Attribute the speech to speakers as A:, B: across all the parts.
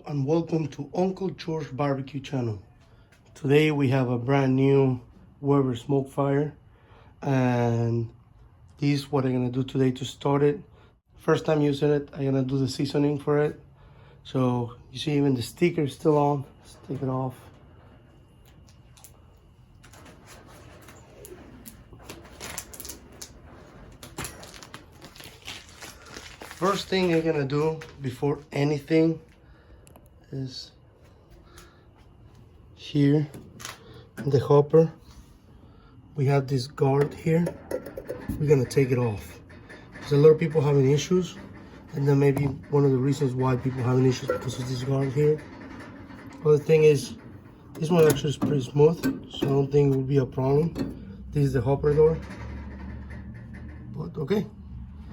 A: and welcome to Uncle George Barbecue channel. Today we have a brand new Weber SmokeFire, and this is what I'm gonna do today to start it. First time using it, I'm gonna do the seasoning for it. So you see even the sticker is still on. Let's take it off. First thing I'm gonna do before anything is here in the hopper we have this guard here. We're gonna take it off. There's a lot of people having issues, and then maybe one of the reasons why people having issues because of this guard here. Other thing is this one actually is pretty smooth, so I don't think it will be a problem. This is the hopper door, but okay.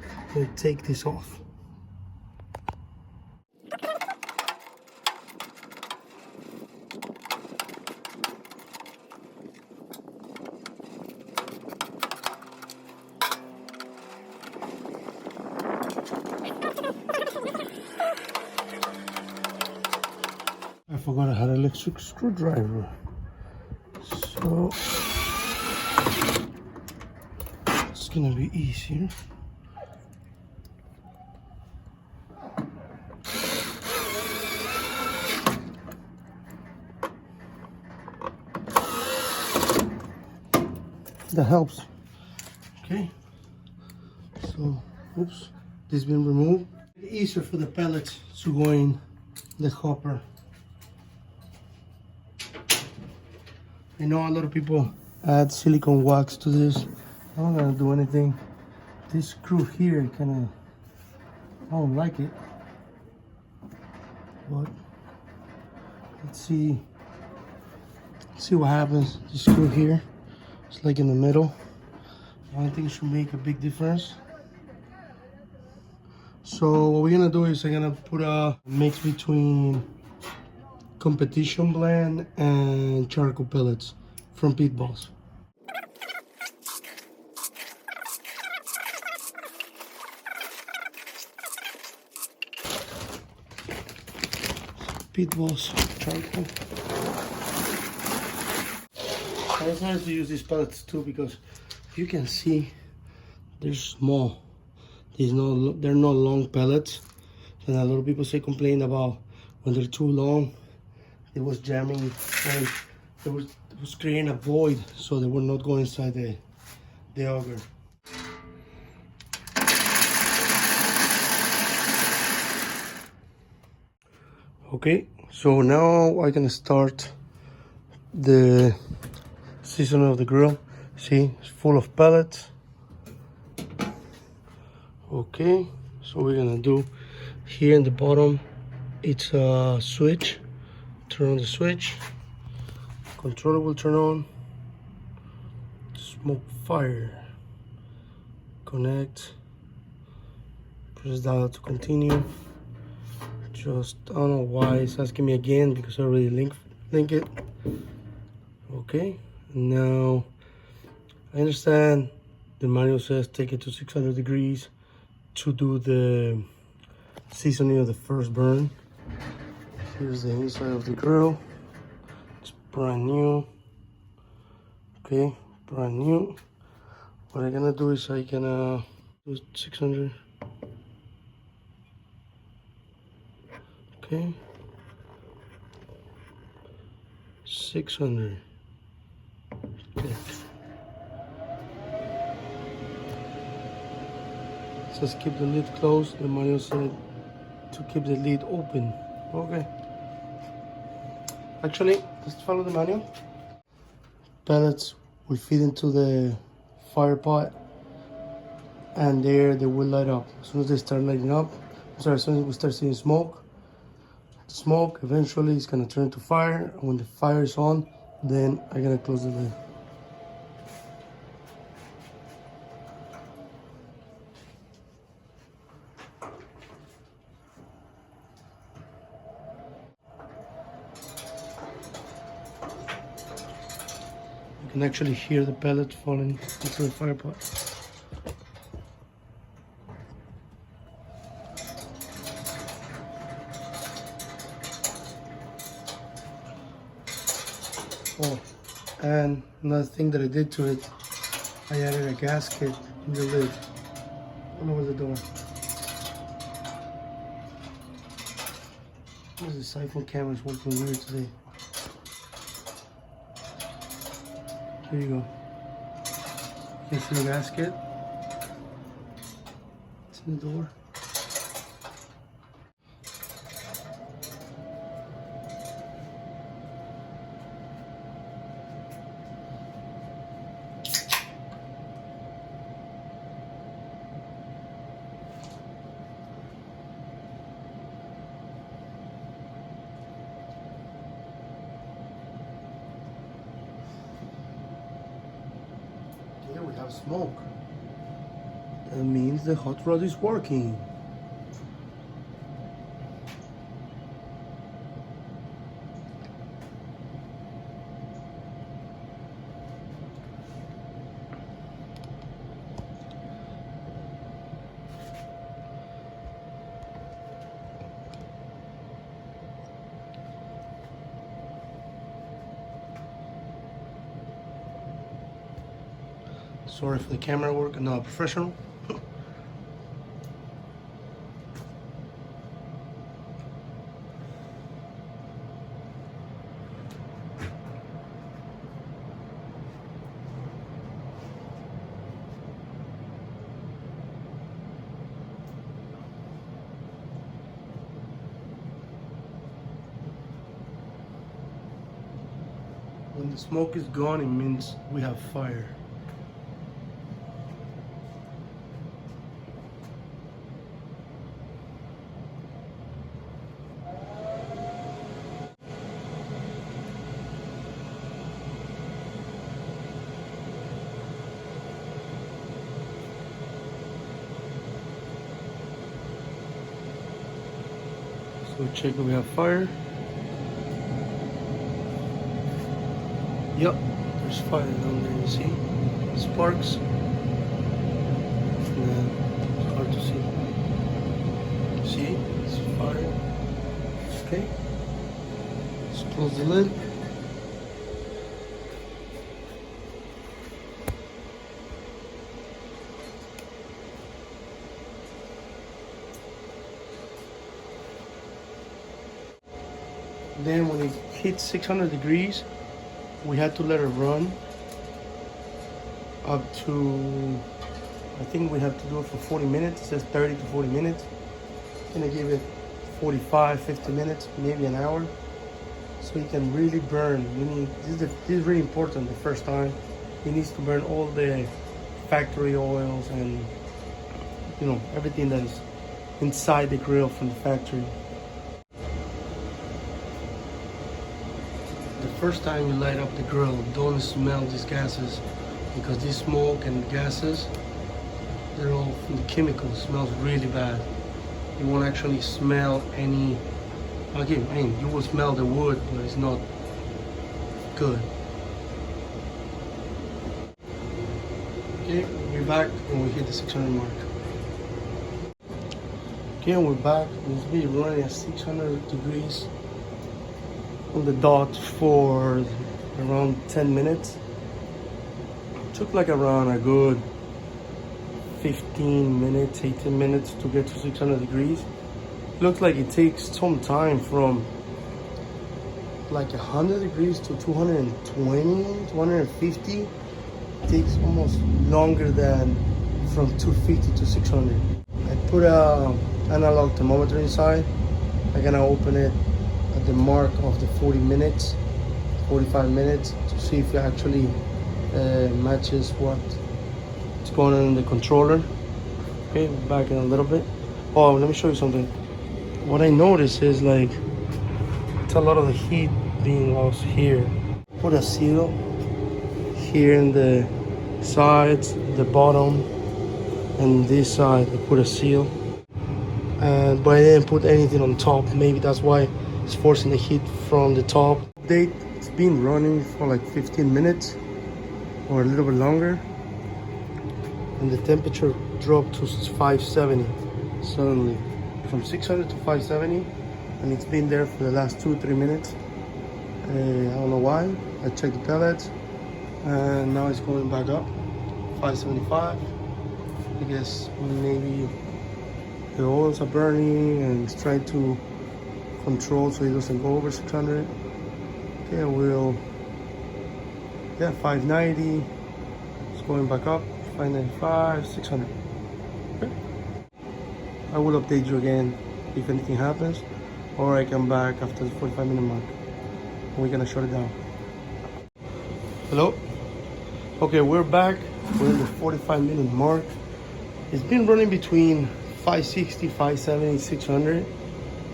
A: I'm gonna take this off. I forgot I had an electric screwdriver, so it's gonna be easier. That helps. Okay, so oops, this has been removed. It's easier for the pellets to go in the hopper. I know a lot of people add silicone wax to this. I'm not gonna do anything. This screw here kinda, I don't like it, but let's see what happens. This screw here, it's like in the middle. I don't think it should make a big difference. So what we're gonna do is I'm gonna put a mix between competition blend and charcoal pellets from Pit Boss. Pit Boss charcoal. I decided to use these pellets too because you can see they're small. They're not long pellets, and a lot of people complain about when they're too long. It was jamming, and it was creating a void, so they were not going inside the auger. Okay, so now I'm gonna start the seasoning of the grill. See, it's full of pellets. Okay, so we're gonna do here in the bottom, it's a switch. Turn on the switch, controller will turn on, SmokeFire, connect, press dial to continue. Just, I don't know why it's asking me again because I already link it. Okay, now I understand the manual says take it to 600 degrees to do the seasoning of the first burn. Here's the inside of the grill. It's brand new. Okay, brand new. What I'm gonna do is I'm gonna do 600. Okay. 600. Okay. It says keep the lid closed. The manual said to keep the lid open. Okay. Actually, just follow the manual. Pellets will feed into the fire pot, and there they will light up. As soon as they start lighting up, as soon as we start seeing smoke, eventually is gonna turn to fire. And when the fire is on, then I'm gonna close the lid. You can actually hear the pellet falling into the fire pot. Oh, and another thing that I did to it, I added a gasket in the lid all over the door. This iPhone camera is working weird today. Here you go. You can see the gasket. It's in the door. Here we have smoke. That means the hot rod is working. Sorry for the camera work, I'm not professional. When the smoke is gone, it means we have fire. So check if we have fire. Yep, there's fire down there, you see? Sparks. Yeah, it's hard to see. See? It's fire. Okay. Let's close the lid. Then when it hits 600 degrees, we had to let it run up to, I think we have to do it for 40 minutes. It says 30 to 40 minutes. I'm gonna give it 45, 50 minutes, maybe an hour, so you can really burn. You need, this is really important the first time. It needs to burn all the factory oils and, you know, everything that is inside the grill from the factory. The first time you light up the grill, don't smell these gases, because this smoke and gases, they're all from the chemicals. It smells really bad. You won't actually smell any, again, I mean, you will smell the wood, but it's not good. Okay, we're back when we hit the 600 mark. Okay, we're back. It's been running at 600 degrees on the dot for around 10 minutes. Took like around a good 15 minutes, 18 minutes to get to 600 degrees. Looks like it takes some time from like 100 degrees to 220, 250. It takes almost longer than from 250 to 600. I put a analog thermometer inside. I'm gonna open it at the mark of the 40 minutes, 45 minutes, to see if it actually matches what's going on in the controller. Okay, back in a little bit. Oh, let me show you something. What I noticed is like it's a lot of the heat being lost here. Put a seal here in the sides, the bottom, and this side I put a seal. But I didn't put anything on top. Maybe that's why it's forcing the heat from the top. It's been running for like 15 minutes or a little bit longer, and the temperature dropped to 570 suddenly, from 600 to 570, and it's been there for the last 2-3 minutes. I don't know why. I checked the pellets, and now it's going back up, 575. I guess maybe the oils are burning and it's trying to control so it doesn't go over 600. Okay, I will, yeah, 590. It's going back up, 595, 600. Okay. I will update you again if anything happens, or I come back after the 45-minute mark. We're gonna shut it down. Hello? Okay, we're back. We're in the 45-minute mark. It's been running between 560, 570, 600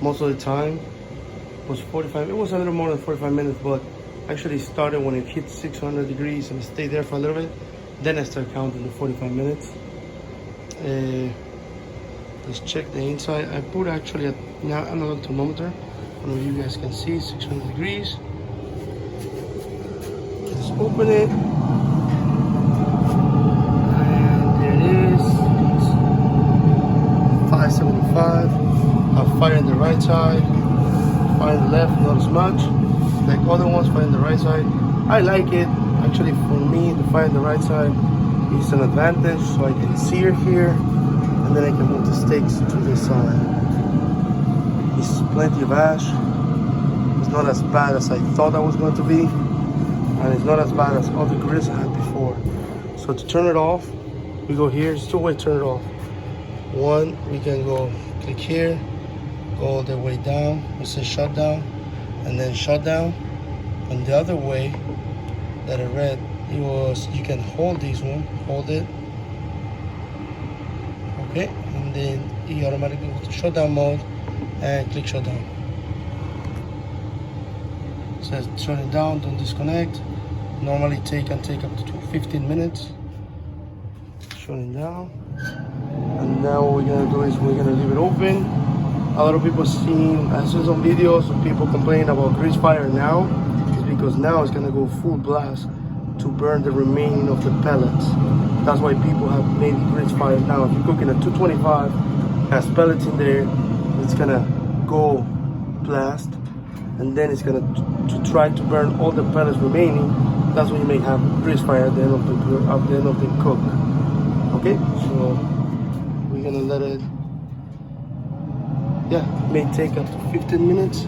A: most of the time. It was 45. It was a little more than 45 minutes, but actually started when it hit 600 degrees and stayed there for a little bit. Then I started counting the 45 minutes. Let's check the inside. I put actually an analog thermometer. I don't know if you guys can see, 600 degrees. Let's open it. And there it is. It's 575. I'll fire on the right side. Fire on the left, not as much. Like other ones, fire on the right side. I like it. Actually, for me, the fire on the right side is an advantage, so I can sear here. And then I can move the stakes to this side. It's plenty of ash. It's not as bad as I thought I was going to be. And it's not as bad as other grills I had before. So to turn it off, we go here. There's two ways to turn it off. One, we can go click here, go all the way down. We say shutdown, and then shutdown. And the other way that I read, it was you can hold this one, hold it. Okay, and then you automatically go to shutdown mode and click shutdown. It says turn it down, don't disconnect. Normally can take up to 15 minutes. Shutting down. And now what we're gonna do is we're gonna leave it open. A lot of people I saw some videos of people complaining about grease fire now. It's because now it's gonna go full blast to burn the remaining of the pellets. That's why people have maybe grease fire now. If you're cooking at 225, has pellets in there, it's gonna go blast, and then it's gonna to try to burn all the pellets remaining. That's when you may have grease fire at the end of the cook. Okay, so we're gonna let it. Yeah, it may take up to 15 minutes.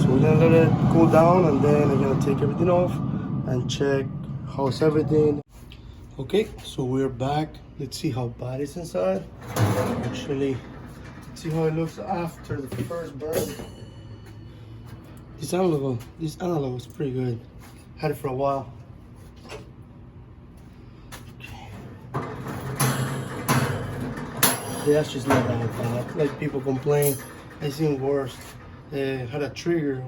A: So we're gonna let it cool down, and then I'm gonna take everything off and check how's everything. Okay, so we're back. Let's see how bad it's inside. Actually, let's see how it looks after the first burn. This analog is pretty good. Had it for a while. Okay. That's just not that bad. Like people complain, I seen worse. Had a trigger.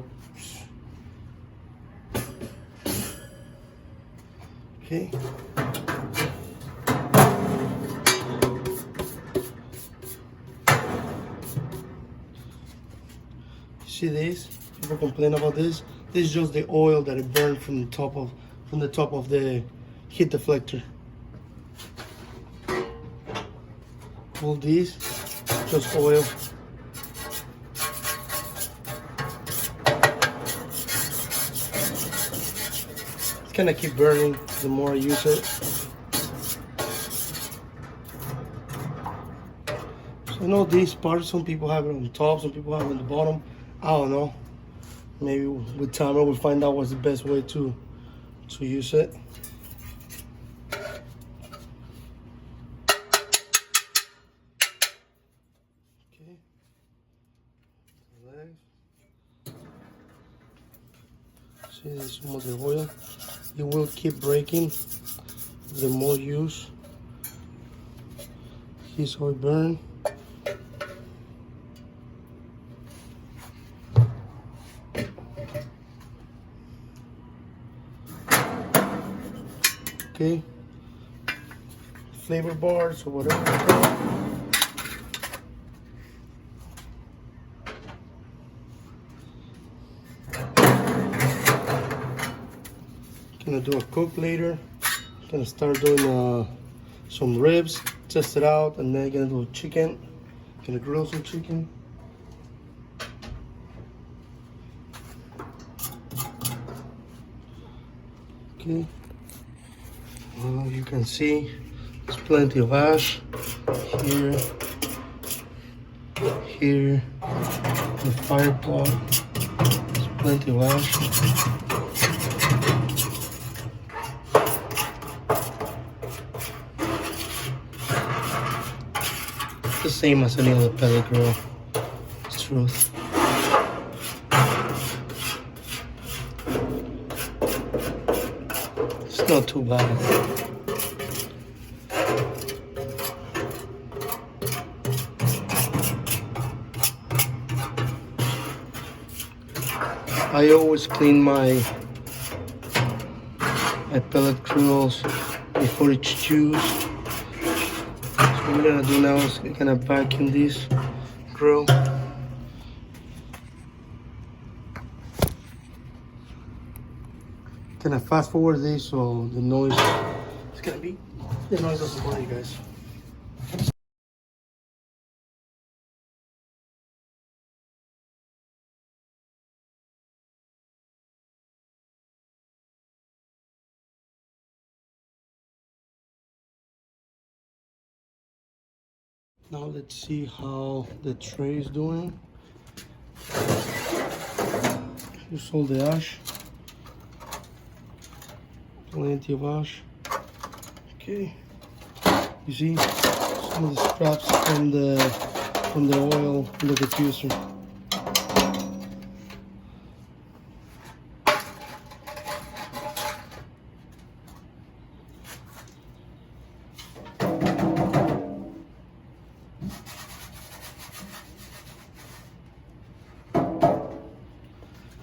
A: Okay. See this? People complain about this. This is just the oil that it burned from the top of the heat deflector. All these, just oil. It's gonna keep burning the more I use it. So I know these parts, some people have it on top, some people have it on the bottom. I don't know. Maybe with time I will find out what's the best way to use it. Okay. See, there's some of the oil. It will keep breaking the more use. Here's how it burns. Okay, flavor bars or whatever it's called. Gonna do a cook later. Gonna start doing some ribs, test it out, and then gonna do chicken. Gonna grill some chicken. Okay. Well, you can see there's plenty of ash here, here, the fire plot. There's plenty of ash. It's the same as any other pellet grill. It's truth. It's not too bad. I always clean my pellet grills before it's used. So what we're gonna do now is we're gonna vacuum this grill. Gonna fast forward this so the noise doesn't bother you guys. Now let's see how the tray is doing. Here's all the ash. Plenty of ash. Okay. You see some of the scraps from the oil in the diffuser.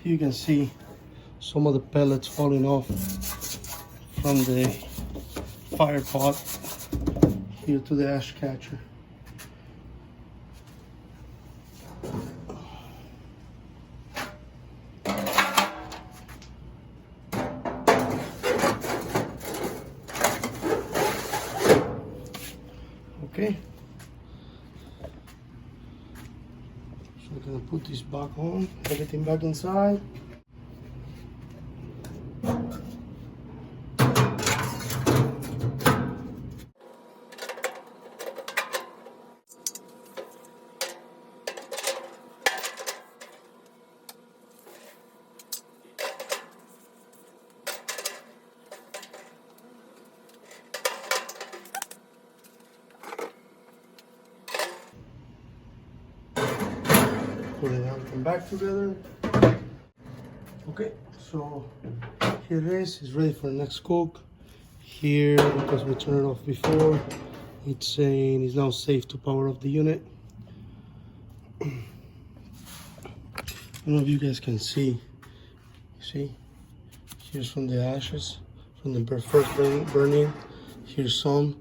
A: You can see some of the pellets falling off from the fire pot here to the ash catcher. Okay. So we're gonna put this back on, everything back inside. Putting everything back together. Okay, so here it is. It's ready for the next cook. Here, because we turned it off before, it's saying it's now safe to power off the unit. I don't know if you guys can see. See, here's from the ashes, from the first burning. Here's some,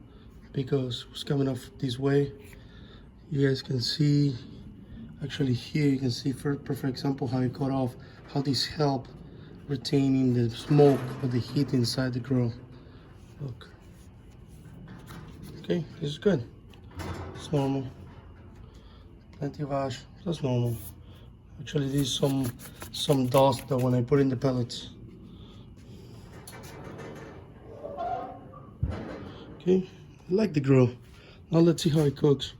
A: because it was coming off this way. You guys can see. Actually here you can see, for a perfect example, how it cut off, how this helped retaining the smoke or the heat inside the grill. Look. Okay, this is good. It's normal. Plenty of ash, that's normal. Actually this is some dust that when I put in the pellets. Okay, I like the grill. Now let's see how it cooks.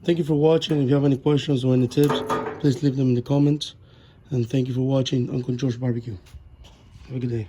A: Thank you for watching. If you have any questions or any tips, please leave them in the comments. And thank you for watching Uncle George Barbecue. Have a good day.